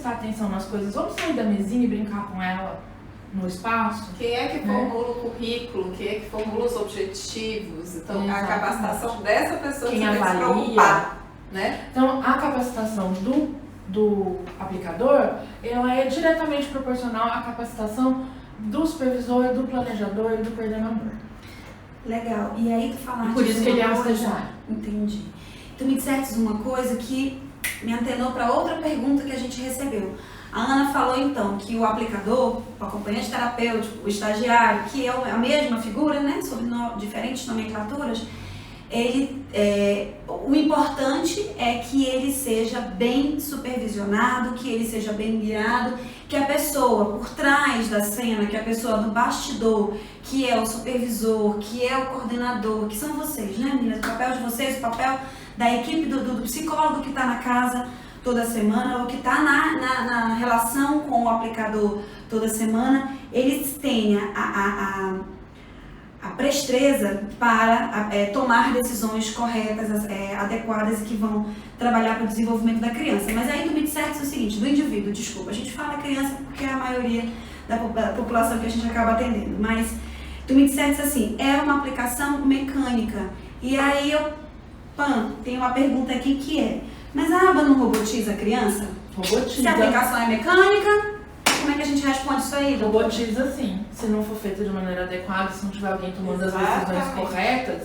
prestar atenção nas coisas, vamos sair da mesinha e brincar com ela no espaço. Quem é que formula o currículo? Quem é que formula os objetivos? Então, Exatamente. a capacitação dessa pessoa Quem tem que se avalia, preocupar, né? Então, a capacitação do aplicador, ela é diretamente proporcional à capacitação do supervisor, do planejador e do coordenador. Legal. E aí tu falaste... Por isso que ele é um estagiário. Entendi. Tu me disseste uma coisa que me antenou para outra pergunta que a gente recebeu. A Ana falou então que o aplicador, o acompanhante terapêutico, o estagiário, que é a mesma figura, né, sob diferentes nomenclaturas, o importante é que ele seja bem supervisionado, que ele seja bem guiado, que a pessoa por trás da cena, que a pessoa do bastidor, que é o supervisor, que é o coordenador, que são vocês, né, meninas? O papel de vocês, o papel da equipe do psicólogo que está na casa toda semana, ou que está na relação com o aplicador toda semana, eles tenham a presteza para tomar decisões corretas, adequadas, que vão trabalhar para o desenvolvimento da criança. Mas aí tu me disseste o seguinte, do indivíduo, desculpa, a gente fala criança porque é a maioria da população que a gente acaba atendendo, mas tu me disseste assim, é uma aplicação mecânica, e aí tem uma pergunta aqui que é, mas a aba não robotiza a criança? Robotiza. Se a aplicação é mecânica, como é que a gente responde isso aí? Robotiza sim. Se não for feito de maneira adequada, se não tiver alguém tomando as Exatamente. decisões corretas,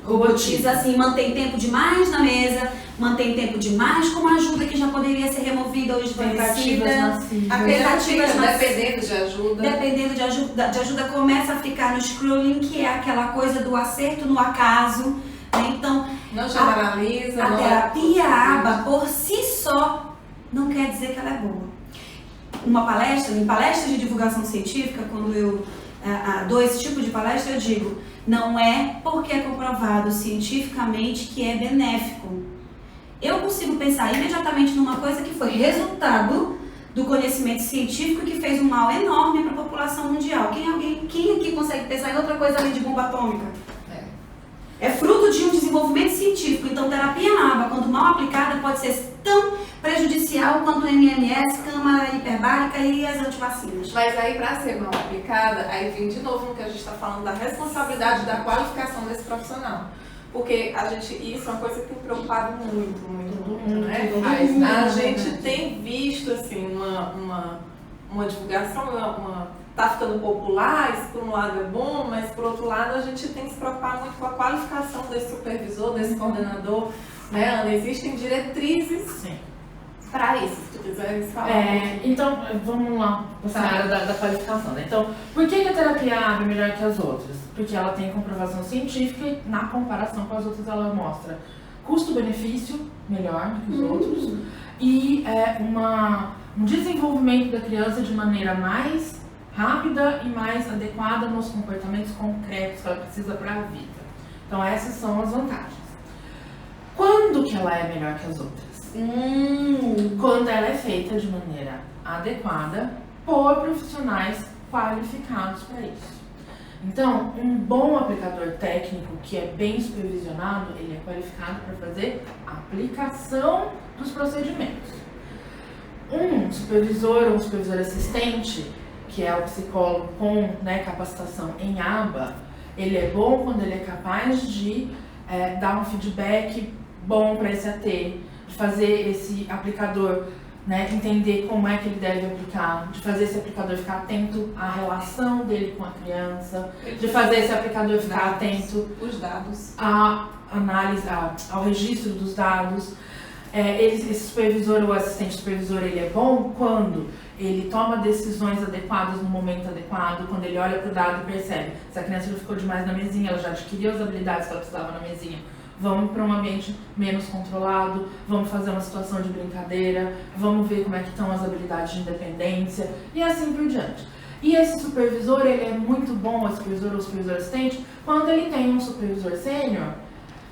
Robotiza assim, mantém tempo demais na mesa, mantém tempo demais com uma ajuda que já poderia ser removida ou tentativas desvanecida. massivas. Alternativas, massivas. dependendo de ajuda. Dependendo de ajuda, começa a ficar no scrolling, que é aquela coisa do acerto no acaso, né? Então, Não generaliza. a terapia ABA por si só não quer dizer que ela é boa. Em palestras de divulgação científica, quando eu dou esse tipo de palestra, eu digo, não é porque é comprovado cientificamente que é benéfico. Eu consigo pensar imediatamente numa coisa que foi resultado do conhecimento científico que fez um mal enorme para a população mundial. Quem aqui consegue pensar em outra coisa além de bomba atômica? É fruto de um desenvolvimento científico. Então, terapia ABA, quando mal aplicada, pode ser tão prejudicial quanto o MMS, câmara hiperbárica e as antivacinas. Mas aí, para ser mal aplicada, aí vem de novo no que a gente está falando da responsabilidade da qualificação desse profissional. Porque isso é uma coisa que tem preocupado muito, né? A gente tem visto, assim, uma divulgação, tá ficando popular, isso por um lado é bom, mas por outro lado a gente tem que se preocupar muito com a qualificação desse supervisor, desse coordenador, né, Ana? Existem diretrizes para isso, se tu quiseres falar. Então, vamos lá, para a área da qualificação, né? Então, por que a terapia ABA é melhor que as outras? Porque ela tem comprovação científica e, na comparação com as outras, ela mostra custo-benefício melhor do que os outros e um desenvolvimento da criança de maneira mais rápida e mais adequada nos comportamentos concretos que ela precisa para a vida. Então, essas são as vantagens. Quando que ela é melhor que as outras? Quando ela é feita de maneira adequada por profissionais qualificados para isso. Então, um bom aplicador técnico que é bem supervisionado, ele é qualificado para fazer a aplicação dos procedimentos. Um supervisor ou um supervisor assistente, que é o psicólogo com capacitação em ABA, ele é bom quando ele é capaz de dar um feedback bom para esse AT, de fazer esse aplicador entender como é que ele deve aplicar, de fazer esse aplicador ficar atento à relação dele com a criança, de fazer esse aplicador ficar atento à análise, ao registro dos dados. Esse supervisor ou assistente supervisor, ele é bom quando ele toma decisões adequadas no momento adequado, quando ele olha para o dado e percebe se a criança já ficou demais na mesinha, ela já adquiriu as habilidades que ela precisava na mesinha, vamos para um ambiente menos controlado, vamos fazer uma situação de brincadeira, vamos ver como é que estão as habilidades de independência e assim por diante. E esse supervisor, ele é muito bom, o supervisor ou supervisor assistente, quando ele tem um supervisor sênior,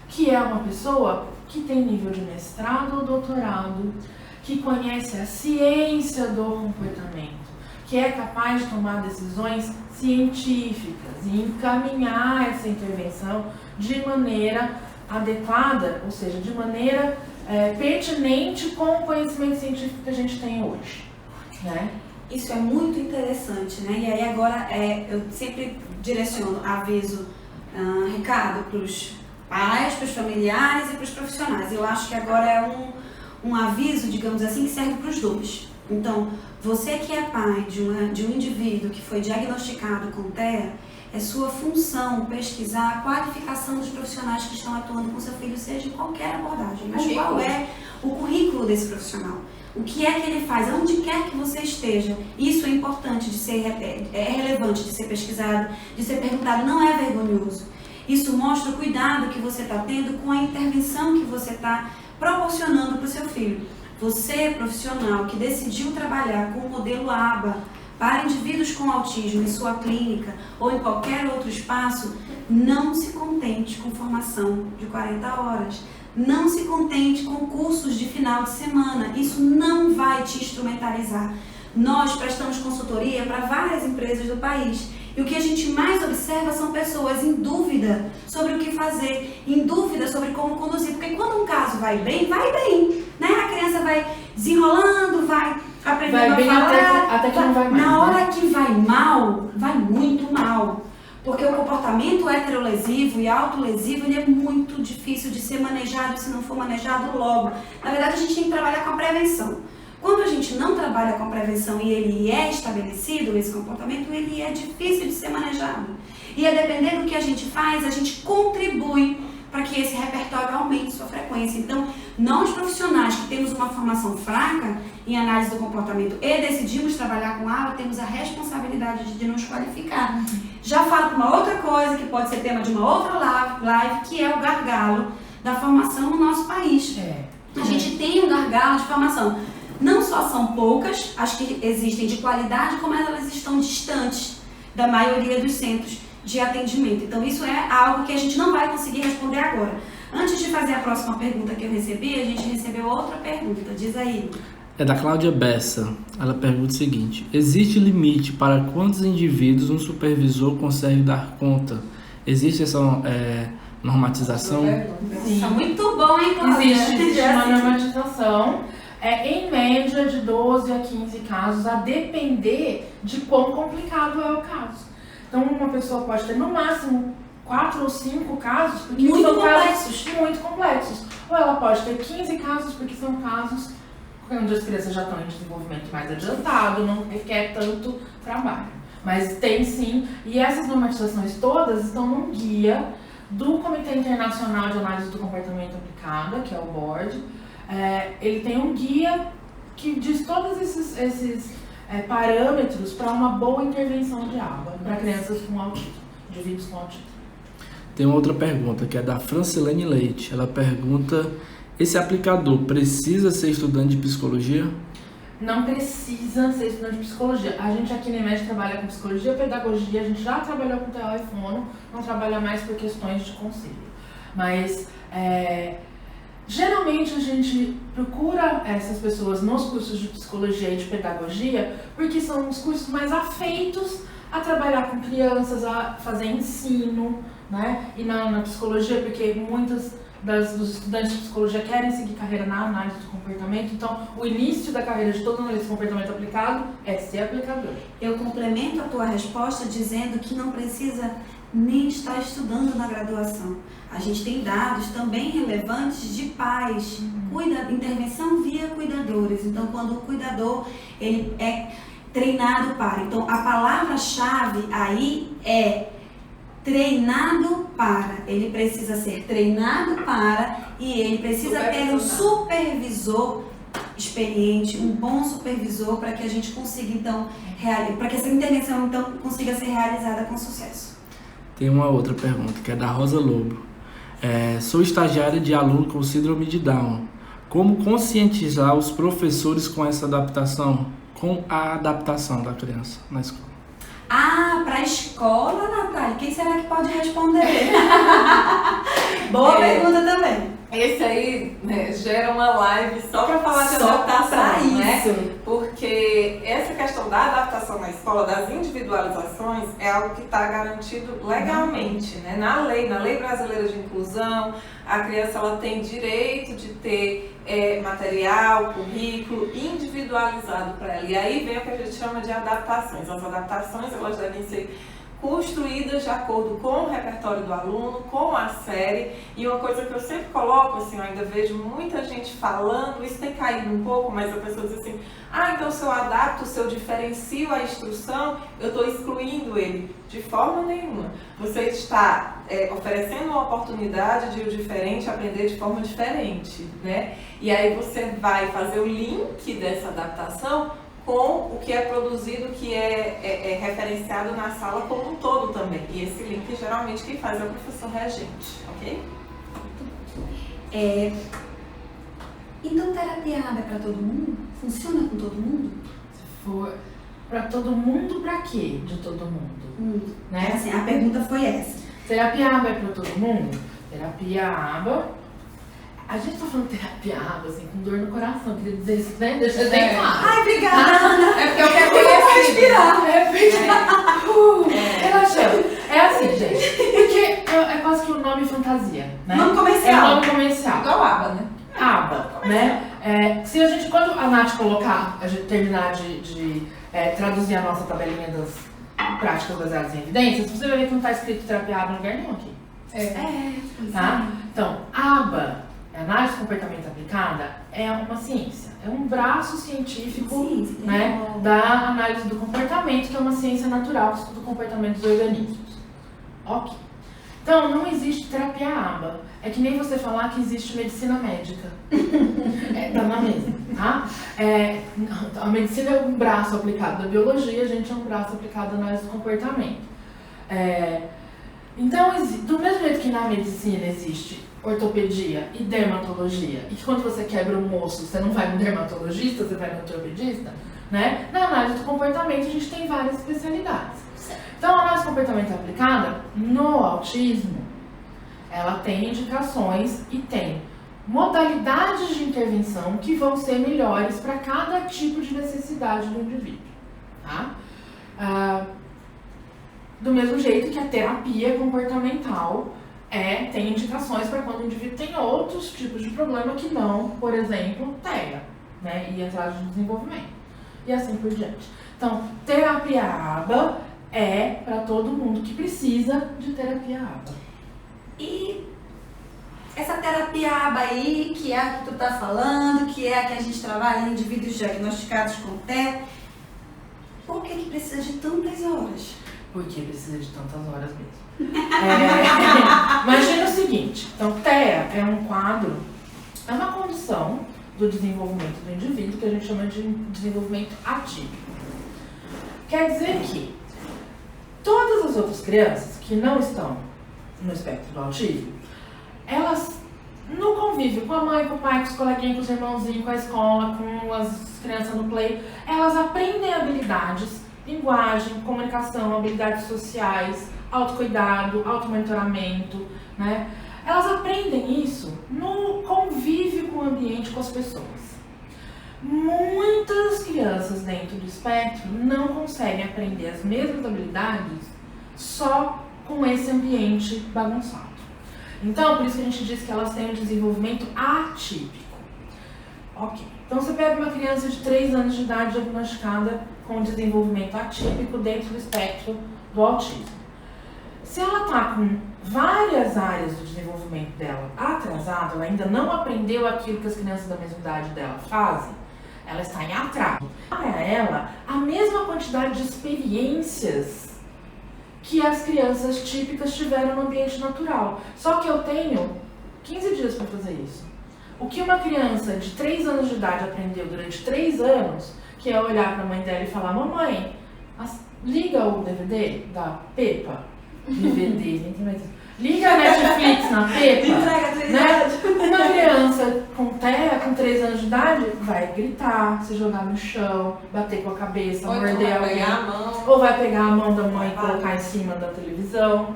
que é uma pessoa que tem nível de mestrado ou doutorado, que conhece a ciência do comportamento, que é capaz de tomar decisões científicas e encaminhar essa intervenção de maneira adequada, ou seja, de maneira pertinente com o conhecimento científico que a gente tem hoje, né? Isso é muito interessante, né? E aí agora eu sempre direciono aviso, recado para os pais, para os familiares e para os profissionais. Eu acho que agora é um aviso, digamos assim, que serve para os dois. Então, você que é pai de um indivíduo que foi diagnosticado com TEA, é sua função pesquisar a qualificação dos profissionais que estão atuando com seu filho, seja em qualquer abordagem. Mas qual é o currículo desse profissional? O que é que ele faz? Onde quer que você esteja. Isso é importante de ser, é relevante de ser pesquisado, de ser perguntado, não é vergonhoso. Isso mostra o cuidado que você está tendo com a intervenção que você está proporcionando para o seu filho. Você, profissional, que decidiu trabalhar com o modelo ABA para indivíduos com autismo em sua clínica ou em qualquer outro espaço, não se contente com formação de 40 horas. Não se contente com cursos de final de semana. Isso não vai te instrumentalizar. Nós prestamos consultoria para várias empresas do país. E o que a gente mais observa são pessoas em dúvida sobre o que fazer, em dúvida sobre como conduzir. Porque quando um caso vai bem, né? A criança vai desenrolando, vai aprendendo a falar. Até que não vai mais. Na hora que vai mal, vai muito mal. Porque o comportamento heterolesivo e autolesivo, ele é muito difícil de ser manejado se não for manejado logo. Na verdade, a gente tem que trabalhar com a prevenção. Quando a gente não trabalha com a prevenção e ele é estabelecido, esse comportamento, ele é difícil de ser manejado. E a depender do que a gente faz, a gente contribui para que esse repertório aumente sua frequência. Então, nós profissionais que temos uma formação fraca em análise do comportamento e decidimos trabalhar com ABA, temos a responsabilidade de nos qualificar. Já falo para uma outra coisa, que pode ser tema de uma outra live, que é o gargalo da formação no nosso país. A gente tem um gargalo de formação. Não só são poucas as que existem de qualidade, como elas estão distantes da maioria dos centros de atendimento. Então, isso é algo que a gente não vai conseguir responder agora. Antes de fazer a próxima pergunta que eu recebi, a gente recebeu outra pergunta. Diz aí. É da Cláudia Bessa. Ela pergunta o seguinte: existe limite para quantos indivíduos um supervisor consegue dar conta? Existe essa normatização? Sim. Muito bom, hein, Cláudia? Existe uma normatização. Em média de 12 a 15 casos, a depender de quão complicado é o caso. Então, uma pessoa pode ter no máximo 4 ou 5 casos, porque são casos muito complexos. Ou ela pode ter 15 casos, porque são casos onde as crianças já estão em desenvolvimento mais adiantado, não requer tanto trabalho. Mas tem sim, e essas normatizações todas estão num guia do Comitê Internacional de Análise do Comportamento Aplicada, que é o BORD. Ele tem um guia que diz todos esses parâmetros para uma boa intervenção de ABA para crianças com autismo, indivíduos com autismo. Tem uma outra pergunta que é da Francilene Leite. Ela pergunta: esse aplicador precisa ser estudante de psicologia? Não precisa ser estudante de psicologia. A gente aqui na EMED trabalha com psicologia e pedagogia, a gente já trabalhou com TEA e fono, não trabalha mais por questões de conselho. Mas geralmente a gente procura essas pessoas nos cursos de psicologia e de pedagogia porque são os cursos mais afeitos a trabalhar com crianças, a fazer ensino, né? E na psicologia, porque muitas dos estudantes de psicologia querem seguir carreira na análise do comportamento, então o início da carreira de todo analista de comportamento aplicado é ser aplicador. Eu complemento a tua resposta dizendo que não precisa nem estar estudando na graduação. A gente tem dados também relevantes de pais, intervenção via cuidadores. Então, quando o cuidador ele é treinado para. Então, a palavra-chave aí é treinado para. Ele precisa ser treinado para e ele precisa ter um supervisor experiente, um bom supervisor para que a gente consiga, então, para que essa intervenção, então, consiga ser realizada com sucesso. Tem uma outra pergunta, que é da Rosa Lobo. Sou estagiária de aluno com síndrome de Down. Como conscientizar os professores com essa adaptação, com a adaptação da criança na escola? Para a escola, Natália, quem será que pode responder? Boa pergunta também. Esse aí, né, gera uma live só para falar de adaptação, né? Porque essa questão questão da adaptação na escola, das individualizações, é algo que está garantido legalmente, né? Na Lei Brasileira de Inclusão, a criança ela tem direito de ter material, currículo individualizado para ela. E aí vem o que a gente chama de adaptações. As adaptações elas devem ser construídas de acordo com o repertório do aluno, com a série. E uma coisa que eu sempre coloco, assim, eu ainda vejo muita gente falando, isso tem caído um pouco, mas a pessoa diz assim, então se eu adapto, se eu diferencio a instrução, eu estou excluindo ele. De forma nenhuma. Você está oferecendo uma oportunidade de o diferente aprender de forma diferente, né? E aí você vai fazer o link dessa adaptação com o que é produzido, que é referenciado na sala como um todo também. E esse link, geralmente, quem faz é o professor regente, ok? Então, terapia ABA é para todo mundo? Funciona com todo mundo? Se for para todo mundo, para quê de todo mundo? Né? Assim, a pergunta foi essa. Terapia ABA é para todo mundo? Terapia ABA... A gente tá falando terapia ABA, assim, com dor no coração, queria dizer isso, né? Deixa eu bem claro. Ai, obrigada! É porque eu quero respirar. Relaxando. É assim, gente. Porque é quase que um nome fantasia, né? Nome comercial. É nome comercial. Igual ABA, né? ABA, né? Se a gente, quando a Nath colocar, a gente terminar de traduzir a nossa tabelinha das práticas baseadas em evidências, você vai ver que não tá escrito terapia ABA em lugar nenhum aqui. Tá? Então, ABA, análise de comportamento aplicada, é uma ciência, é um braço científico, né, da análise do comportamento, que é uma ciência natural que estuda o comportamento dos organismos. Ok. Então, não existe terapia ABA. É que nem você falar que existe medicina médica. Tá na mesma, tá? A medicina é um braço aplicado da biologia, a gente é um braço aplicado da análise do comportamento. Então, do mesmo jeito que na medicina existe ortopedia e dermatologia, e que quando você quebra um osso, você não vai no dermatologista, você vai no ortopedista, né? Na análise do comportamento, a gente tem várias especialidades. Então, a análise do comportamento aplicada no autismo, ela tem indicações e tem modalidades de intervenção que vão ser melhores para cada tipo de necessidade do indivíduo, tá? Do mesmo jeito que a terapia comportamental tem indicações para quando o indivíduo tem outros tipos de problema que não, por exemplo, TEA, né, e atraso de desenvolvimento, e assim por diante. Então, terapia ABA é para todo mundo que precisa de terapia ABA. E essa terapia ABA aí, que é a que tu tá falando, que é a que a gente trabalha em indivíduos diagnosticados com TEA, por que precisa de tantas horas? Porque precisa de tantas horas mesmo. Imagina o seguinte, então TEA é um quadro, é uma condição do desenvolvimento do indivíduo que a gente chama de desenvolvimento atípico. Quer dizer que todas as outras crianças que não estão no espectro do autismo, elas no convívio com a mãe, com o pai, com os coleguinhas, com os irmãozinhos, com a escola, com as crianças no play, elas aprendem habilidades, linguagem, comunicação, habilidades sociais, autocuidado, automonitoramento, né? Elas aprendem isso no convívio com o ambiente, com as pessoas. Muitas crianças dentro do espectro não conseguem aprender as mesmas habilidades só com esse ambiente bagunçado. Então, por isso que a gente diz que elas têm um desenvolvimento atípico. Ok. Então, você pega uma criança de 3 anos de idade diagnosticada com desenvolvimento atípico dentro do espectro do autismo. Se ela está com várias áreas do desenvolvimento dela atrasada, ela ainda não aprendeu aquilo que as crianças da mesma idade dela fazem, ela está em atraso. Para ela, a mesma quantidade de experiências que as crianças típicas tiveram no ambiente natural. Só que eu tenho 15 dias para fazer isso. O que uma criança de 3 anos de idade aprendeu durante 3 anos, que é olhar para a mãe dela e falar: mamãe, liga o DVD da Peppa. DVD, nem tem mais isso. Liga a Netflix na Peppa. Né? Uma criança com TEA, com 3 anos de idade, vai gritar, se jogar no chão, bater com a cabeça, ou morder alguém. Ou vai pegar a mão da mãe e colocar em cima da televisão.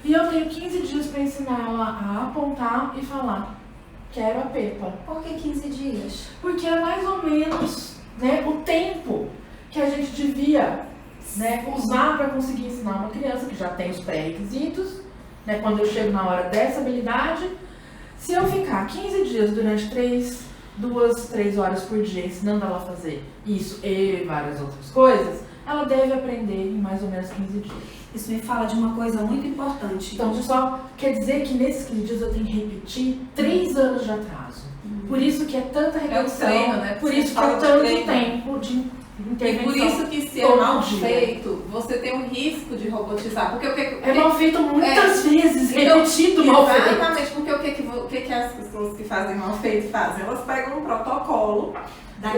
E eu tenho 15 dias para ensinar ela a apontar e falar: quero a Peppa. Por que 15 dias? Porque é mais ou menos, né, o tempo que a gente devia, né, usar para conseguir ensinar uma criança que já tem os pré-requisitos, né, quando eu chego na hora dessa habilidade. Se eu ficar 15 dias durante 2, 3 horas por dia ensinando ela a fazer isso e várias outras coisas, ela deve aprender em mais ou menos 15 dias. Isso me fala de uma coisa muito importante. Então, só quer dizer que nesses 15 dias eu tenho que repetir 3 anos de atraso. Por isso que é tanta repetição, treino, né? por isso que é Fala de tanto treino. tempo de E intervenção. por isso que se é todo mal dia. feito, você tem um risco de robotizar. Porque o que É mal feito muitas vezes, Então, repetido mal feito. exatamente, porque o que as pessoas que fazem mal feito fazem? Elas pegam um protocolo Da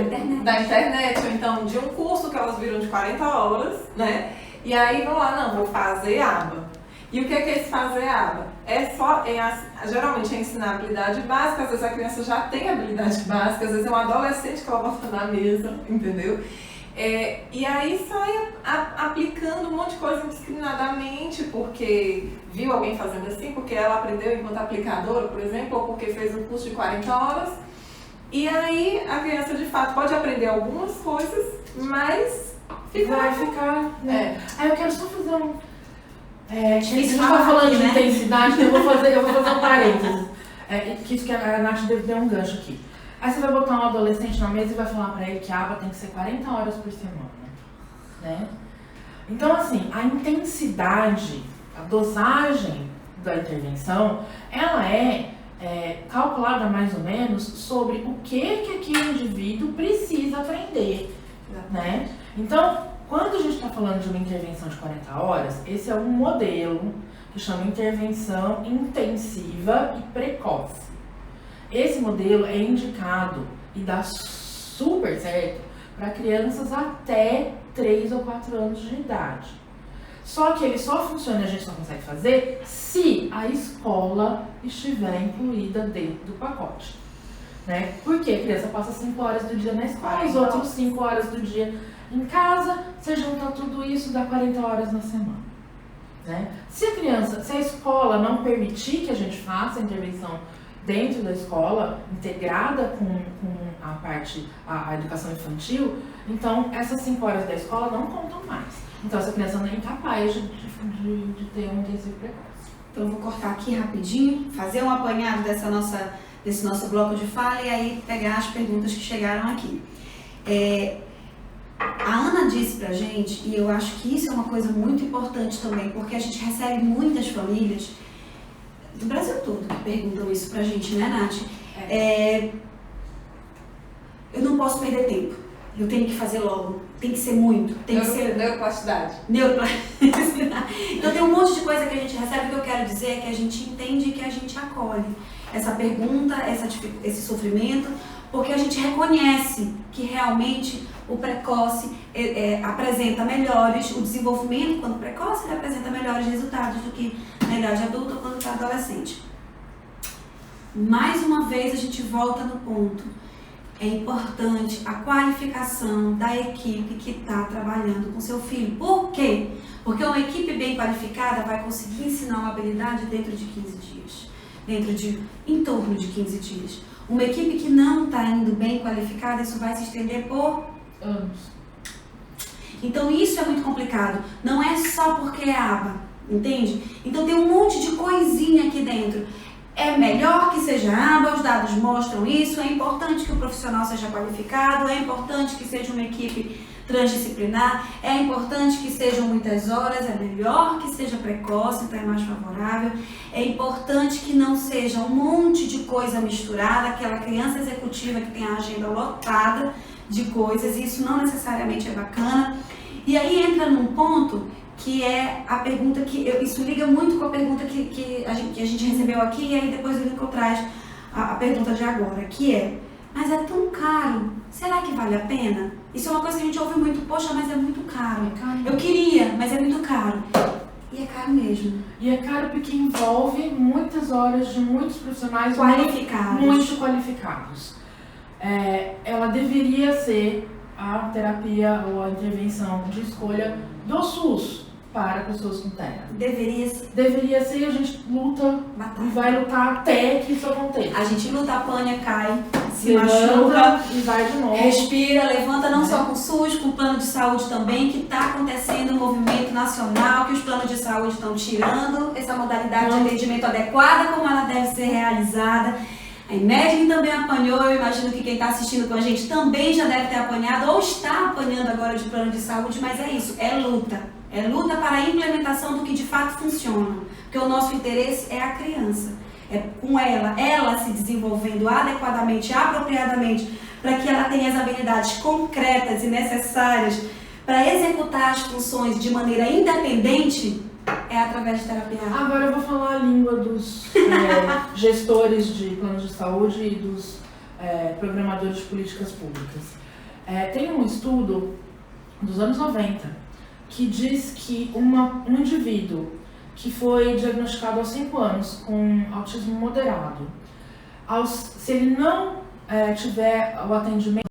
internet, ou então de um curso que elas viram de 40 horas, né? E aí vão lá, não, vou fazer aba. E o que é esse fazer aba? Geralmente é ensinar habilidade básica, às vezes a criança já tem habilidade básica, às vezes é um adolescente que ela bota na mesa, entendeu? E aí sai aplicando um monte de coisa indiscriminadamente, porque viu alguém fazendo assim, porque ela aprendeu enquanto aplicadora, por exemplo, ou porque fez um curso de 40 horas. E aí a criança de fato pode aprender algumas coisas, mas Vai ficar, né? Aí eu quero só fazer um... a gente tá falar falando aqui, de né? intensidade, então eu vou fazer um parênteses. Que isso que a Nath deu um gancho aqui. Aí você vai botar um adolescente na mesa e vai falar pra ele que a aba tem que ser 40 horas por semana, né? Então, assim, a intensidade, a dosagem da intervenção, ela é calculada mais ou menos sobre o que aquele indivíduo precisa aprender, né? Então, quando a gente está falando de uma intervenção de 40 horas, esse é um modelo que chama intervenção intensiva e precoce. Esse modelo é indicado e dá super certo para crianças até 3 ou 4 anos de idade. Só que ele só funciona e a gente só consegue fazer se a escola estiver incluída dentro do pacote, né? Porque a criança passa 5 horas do dia na escola, os outros 5 horas do dia em casa, você junta tudo isso, dá 40 horas na semana, né? Se a escola não permitir que a gente faça a intervenção dentro da escola, integrada com a educação infantil, então essas 5 horas da escola não contam mais. Então essa criança não é incapaz de ter um intensivo precoce. Então eu vou cortar aqui rapidinho, fazer um apanhado desse nosso bloco de fala e aí pegar as perguntas que chegaram aqui. A Ana disse pra gente, e eu acho que isso é uma coisa muito importante também, porque a gente recebe muitas famílias do Brasil todo que perguntam isso pra gente, né, Nath? Eu não posso perder tempo, eu tenho que fazer logo, tem que ser muito, tem que ser... Neuroplasticidade. Neuroplasticidade. Então tem um monte de coisa que a gente recebe, o que eu quero dizer é que a gente entende e que a gente acolhe essa pergunta, esse sofrimento, porque a gente reconhece que realmente o precoce apresenta melhores, o desenvolvimento quando precoce ele apresenta melhores resultados do que na idade adulta ou quando está adolescente. Mais uma vez a gente volta no ponto. É importante a qualificação da equipe que está trabalhando com seu filho. Por quê? Porque uma equipe bem qualificada vai conseguir ensinar uma habilidade dentro de 15 dias. Em torno de 15 dias. Uma equipe que não está indo bem qualificada, isso vai se estender por anos. Então isso é muito complicado. Não é só porque é aba, entende? Então tem um monte de coisinha aqui dentro. É melhor que seja aba, os dados mostram isso, é importante que o profissional seja qualificado, é importante que seja uma equipe transdisciplinar, é importante que sejam muitas horas, é melhor que seja precoce, então é mais favorável, é importante que não seja um monte de coisa misturada, aquela criança executiva que tem a agenda lotada de coisas, e isso não necessariamente é bacana. E aí entra num ponto que é a pergunta isso liga muito com a pergunta que a gente recebeu aqui, e aí depois o Lincoln traz a pergunta de agora, que é: mas é tão caro, será que vale a pena? Isso é uma coisa que a gente ouve muito, poxa, mas é muito caro. Eu queria, mas é muito caro. E é caro mesmo. E é caro porque envolve muitas horas de muitos profissionais qualificados. Muito qualificados. Ela deveria ser a terapia ou a intervenção de escolha do SUS para pessoas com TEA. Deveria ser, e a gente luta e vai lutar até que isso aconteça. A gente luta, apanha, cai, se machuca, levanta e vai de novo. respira, levanta não só com o SUS, com o plano de saúde também, que está acontecendo um movimento nacional, que os planos de saúde estão tirando essa modalidade de atendimento adequada como ela deve ser realizada. A Imagine também apanhou, eu imagino que quem está assistindo com a gente também já deve ter apanhado ou está apanhando agora de plano de saúde, mas é isso, é luta. É luta para a implementação do que de fato funciona, porque o nosso interesse é a criança. É com ela se desenvolvendo adequadamente, apropriadamente, para que ela tenha as habilidades concretas e necessárias para executar as funções de maneira independente, é através de terapia. Agora eu vou falar a língua dos gestores de planos de saúde e dos programadores de políticas públicas. Tem um estudo dos anos 90 que diz que um indivíduo que foi diagnosticado aos 5 anos com autismo moderado, se ele não tiver o atendimento,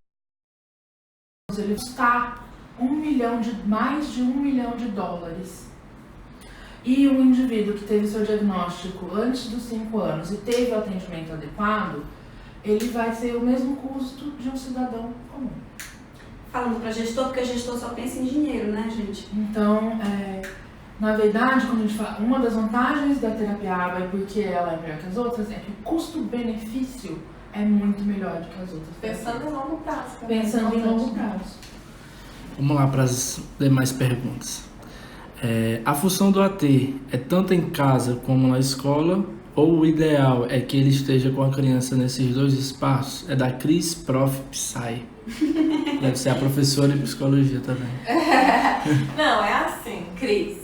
ele está mais de $1 milhão. E o indivíduo que teve seu diagnóstico antes dos 5 anos e teve o atendimento adequado, ele vai ter o mesmo custo de um cidadão comum. Falando para gestor, porque gestor só pensa em dinheiro, né, gente? Então, na verdade, quando a gente fala, uma das vantagens da terapia ABA e porque ela é melhor que as outras, é que o custo-benefício é muito melhor do que as outras. Pensando em longo prazo. Pensando em longo prazo. Vamos lá para as demais perguntas. A função do AT é tanto em casa como na escola, ou o ideal é que ele esteja com a criança nesses dois espaços? É da Cris Prof. Psy. Deve ser a professora de psicologia também. Não, é assim, Cris.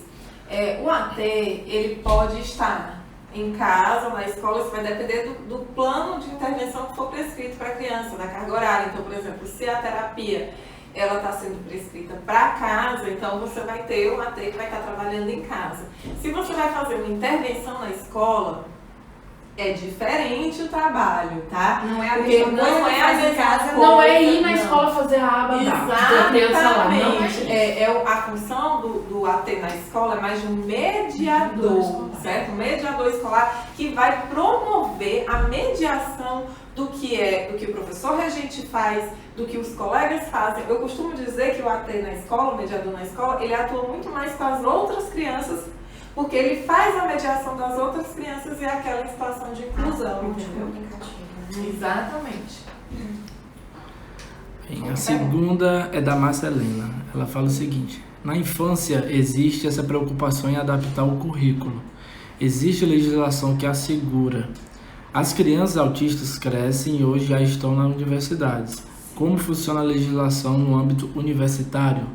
O AT, ele pode estar em casa, na escola, isso vai depender do plano de intervenção que for prescrito para a criança, da carga horária. Então, por exemplo, se a terapia ela está sendo prescrita para casa, então você vai ter um AT que vai estar trabalhando em casa. Se você vai fazer uma intervenção na escola, é diferente o trabalho, tá? Não é a porque mesma coisa não é a mesma coisa. Não é ir na escola fazer a aba Exatamente. A função do AT na escola é mais de um mediador, certo? Um mediador escolar que vai promover a mediação do que o professor regente faz, do que os colegas fazem. Eu costumo dizer que o AT na escola, o mediador na escola, ele atua muito mais com as outras crianças, porque ele faz a mediação das outras crianças e aquela situação de inclusão, entendeu? Exatamente. Bem, a segunda é da Marcelina. Ela fala o seguinte: na infância existe essa preocupação em adaptar o currículo. Existe legislação que assegura. As crianças autistas crescem e hoje já estão nas universidades. Como funciona a legislação no âmbito universitário?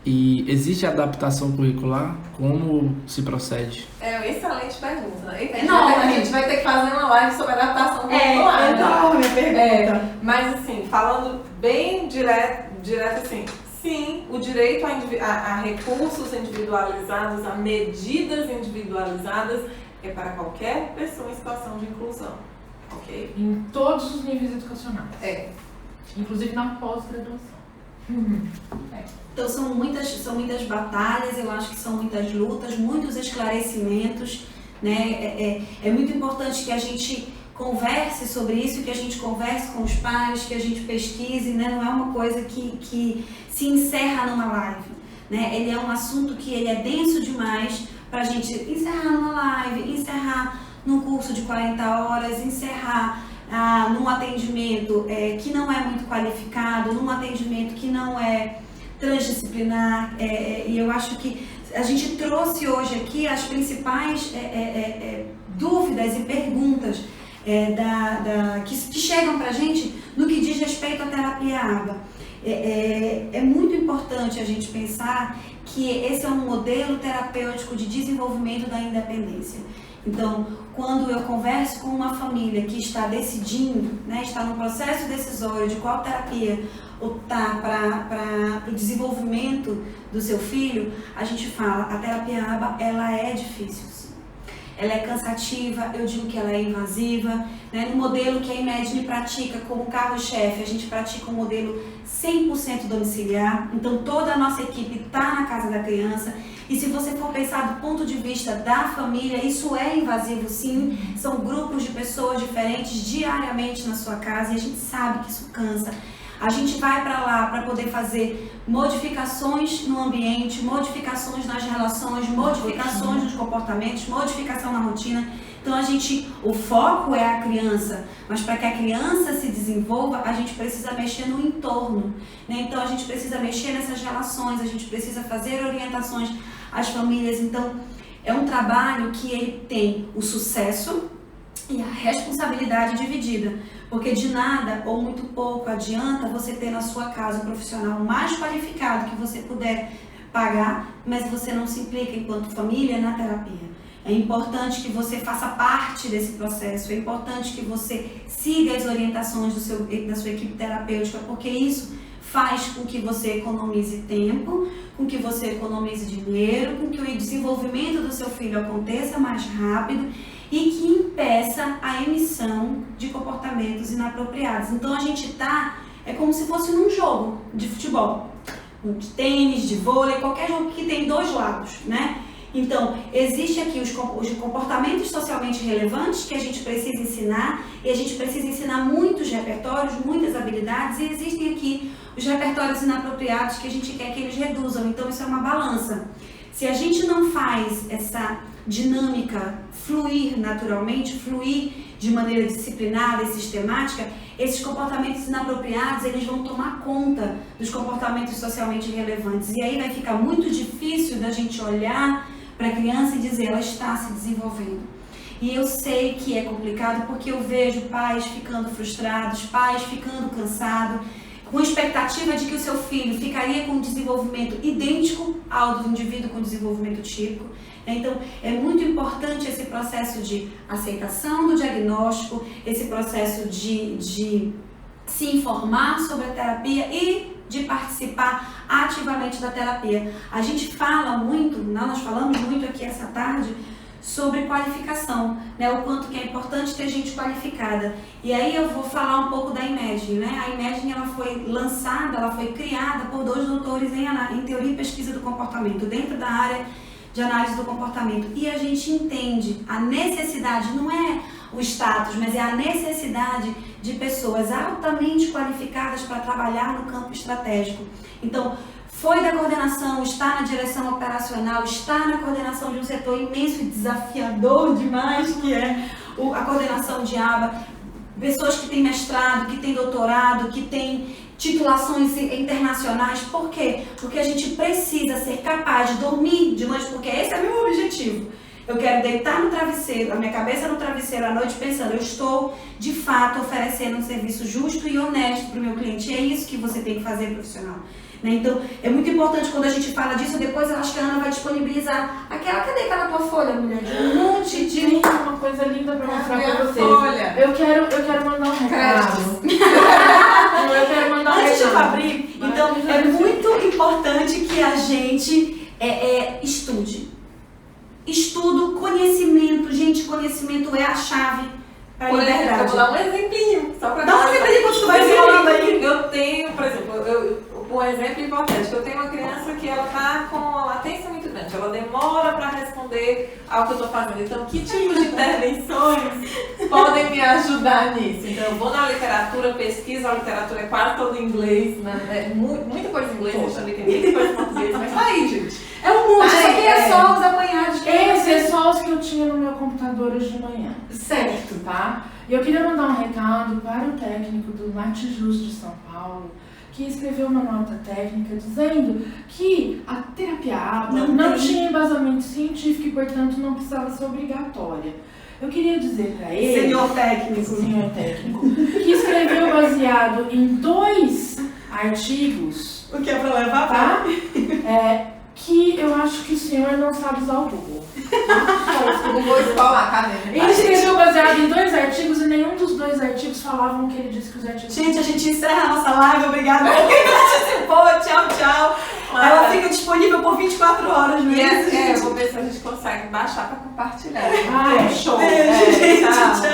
E existe adaptação curricular? Como se procede? É uma excelente pergunta. A gente vai ter que fazer uma live sobre adaptação curricular. Enorme a pergunta. Mas assim, falando bem direto assim, sim, o direito a recursos individualizados, a medidas individualizadas é para qualquer pessoa em situação de inclusão, ok? Em todos os níveis educacionais. Inclusive na pós-graduação. Então são muitas batalhas, eu acho que são muitas lutas, muitos esclarecimentos, né? É muito importante que a gente converse sobre isso, que a gente converse com os pais, que a gente pesquise, né? Não é uma coisa que se encerra numa live, né? Ele é um assunto que ele é denso demais para a gente encerrar numa live, encerrar num curso de 40 horas, encerrar num atendimento que não é muito qualificado, num atendimento que não é transdisciplinar, e eu acho que a gente trouxe hoje aqui as principais dúvidas e perguntas que chegam para a gente no que diz respeito à terapia ABA. É muito importante a gente pensar que esse é um modelo terapêutico de desenvolvimento da independência. Então, quando eu converso com uma família que está decidindo, né, está no processo decisório de qual terapia optar para o desenvolvimento do seu filho, a gente fala, a terapia ABA, ela é difícil, sim. ela é cansativa, eu digo que ela é invasiva. Né? No modelo que a Imagine pratica como carro-chefe, a gente pratica um modelo 100% domiciliar, então toda a nossa equipe está na casa da criança. E se você for pensar do ponto de vista da família, isso é invasivo sim, são grupos de pessoas diferentes diariamente na sua casa e a gente sabe que isso cansa. A gente vai para lá para poder fazer modificações no ambiente, modificações nas relações, modificações nos comportamentos, modificação na rotina. Então o foco é a criança, mas para que a criança se desenvolva, a gente precisa mexer no entorno, né? Então a gente precisa mexer nessas relações, a gente precisa fazer orientações às famílias. Então é um trabalho que ele tem o sucesso e a responsabilidade dividida, porque de nada ou muito pouco adianta você ter na sua casa um profissional mais qualificado que você puder pagar, mas você não se implica enquanto família na terapia. É importante que você faça parte desse processo, é importante que você siga as orientações da sua equipe terapêutica, porque isso faz com que você economize tempo, com que você economize dinheiro, com que o desenvolvimento do seu filho aconteça mais rápido e que impeça a emissão de comportamentos inapropriados. Então a gente é como se fosse num jogo de futebol, de tênis, de vôlei, qualquer jogo que tem dois lados, né? Então, existe aqui os comportamentos socialmente relevantes que a gente precisa ensinar, e a gente precisa ensinar muitos repertórios, muitas habilidades, e existem aqui os repertórios inapropriados que a gente quer que eles reduzam. Então, isso é uma balança. Se a gente não faz essa dinâmica fluir naturalmente, fluir de maneira disciplinada e sistemática, esses comportamentos inapropriados, eles vão tomar conta dos comportamentos socialmente relevantes. E aí vai ficar muito difícil da gente olhar para a criança e dizer, ela está se desenvolvendo. E eu sei que é complicado porque eu vejo pais ficando frustrados, pais ficando cansados, com expectativa de que o seu filho ficaria com um desenvolvimento idêntico ao do indivíduo com desenvolvimento típico. Então, é muito importante esse processo de aceitação do diagnóstico, esse processo de se informar sobre a terapia e de participar ativamente da terapia. A gente fala muito, nós falamos muito aqui essa tarde, sobre qualificação, né? O quanto que é importante ter gente qualificada. E aí eu vou falar um pouco da Imagine, né? A Imagine, ela foi lançada, ela foi criada por 2 doutores em teoria e pesquisa do comportamento, dentro da área de análise do comportamento. E a gente entende a necessidade, não é o status, mas é a necessidade de pessoas altamente qualificadas para trabalhar no campo estratégico. Então, foi da coordenação, está na direção operacional, está na coordenação de um setor imenso e desafiador demais, que é a coordenação de aba. Pessoas que têm mestrado, que têm doutorado, que têm titulações internacionais. Por quê? Porque a gente precisa ser capaz de dormir de noite, porque esse é o meu objetivo. Eu quero deitar no travesseiro, a minha cabeça no travesseiro à noite pensando, eu estou de fato oferecendo um serviço justo e honesto para o meu cliente. E é isso que você tem que fazer, profissional. Então, é muito importante quando a gente fala disso, depois eu acho que a Ana vai disponibilizar cadê aquela tua folha, mulher? De um monte de... Tem uma coisa linda pra mostrar pra vocês. Folha. Eu quero mandar um recado. Eu quero mandar um recado. Antes de eu abrir, então, é muito importante que a gente estude. Estudo, conhecimento. Gente, conhecimento é a chave para a liberdade. Eu vou dar um exemplinho, só para dá um exemplinho quando tu vai falando aí. Eu tenho, por exemplo, um exemplo hipotético, eu tenho uma criança que ela está com uma latência muito grande, ela demora para responder ao que eu estou fazendo. Então, que tipo de intervenções podem me ajudar nisso? Então, eu vou na literatura, pesquiso, a literatura é quase toda em inglês, né? Muita coisa em inglês, eu também tem muita coisa em português, mas tá aí, gente. É um mundo, isso aqui é só os apanhados. Esse é só os que eu tinha no meu computador hoje de manhã. Certo, tá? E eu queria mandar um recado para o técnico do Latijus de São Paulo, que escreveu uma nota técnica dizendo que a terapia ABA não tinha embasamento científico e, portanto, não precisava ser obrigatória. Eu queria dizer para ele, senhor técnico, que escreveu baseado em 2 artigos, o que é para levar, tá? Que eu acho que o senhor não sabe usar o Google. Eu vou escolar, cadê? Ele escreveu baseado em 2 artigos e nenhum dos 2 artigos falavam o que ele disse que os artigos... Gente, a gente encerra a nossa live. Obrigada por quem participou. Tchau, tchau. Ela fica disponível por 24 horas, não é isso, eu gente? vou ver se a gente consegue baixar pra compartilhar. Ai, Show! Beijo, gente. Tchau!